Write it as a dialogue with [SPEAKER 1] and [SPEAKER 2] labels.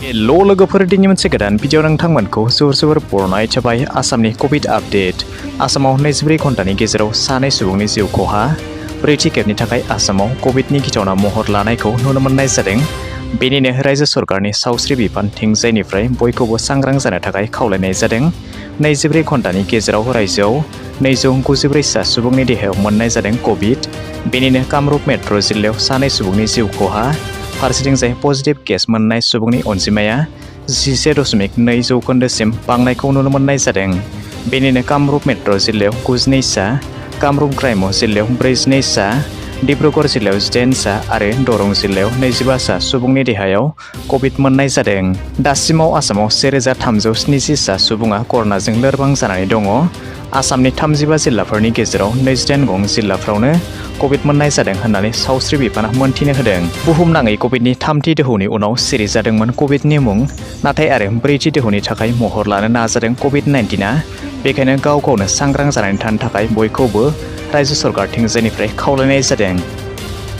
[SPEAKER 1] Hello लोगोफोर दिनै मोनसे गोदान भिडिअ नोंथांमोनखौ जोबोर बरायनाय थाबाय। आसामनि कभिड आपडेट। आसामाव 24 घन्टानि गेजेराव सानै सुबुंनि जिउ खहा। ब्रैथि खेबनि थाखाय आसामाव कभिडनि गिथावना महर लानायखौ नुनो मोननाय जादों। बेनिनो रायजो सरकारनि सावस्रि बिफानथिंजायनिफ्राय बयखौबो सांग्रां जानो थाखाय खावलायनाय जादों। 24 घन्टानि गेजेराव रायजोआव 294 सा सुबुंनि देहायाव मोननाय जादों कभिड। बेनिनो कामरुप मेट्र' जिल्लायाव सानै सुबुंनि जिउ खहा। फारसेथिंजाय पजिटिभ केस मोननाय सुबुंनि अनजिमाया 11.2 जौखोन्दोसिम बांनायखौ नुनो मोननाय जादों। बेनिनो कामरुप मेट्र' जिल्लायाव 92 सा, कामरुप ग्राम्य जिल्लायाव 42 सा, डिब्रुगड़ जिल्लायाव 18 सा आरो दरं जिल्लायाव 25 सा सुबुंनि देहायाव कभिड मोननाय जादों। दासिमाव आसामाव 1370 सा सुबुङा कर'नाजों लोरबां जानानै दङ। आसामनि 35 जिल्लाफोरनि गेजेराव 28 गं जिल्लाफ्रावनो कभिड मोननाय जादों होननानै सावस्रि बिफाना मोनथिनो होदों। बुहुमनाङै कभिडनि थामथि दोहौनि उनाव सिरि जादोंमोन कभिडनि मुं, नाथाय आरो ब्रैथि दोहौनि थाखाय महर लानो नाजादों कभिड-19आ। बेखायनो गाव गावनो सांग्रां जानानै थानो थाखाय बयखौबो रायजो सरकारथिंजायनिफ्राय खावलायनाय जादों।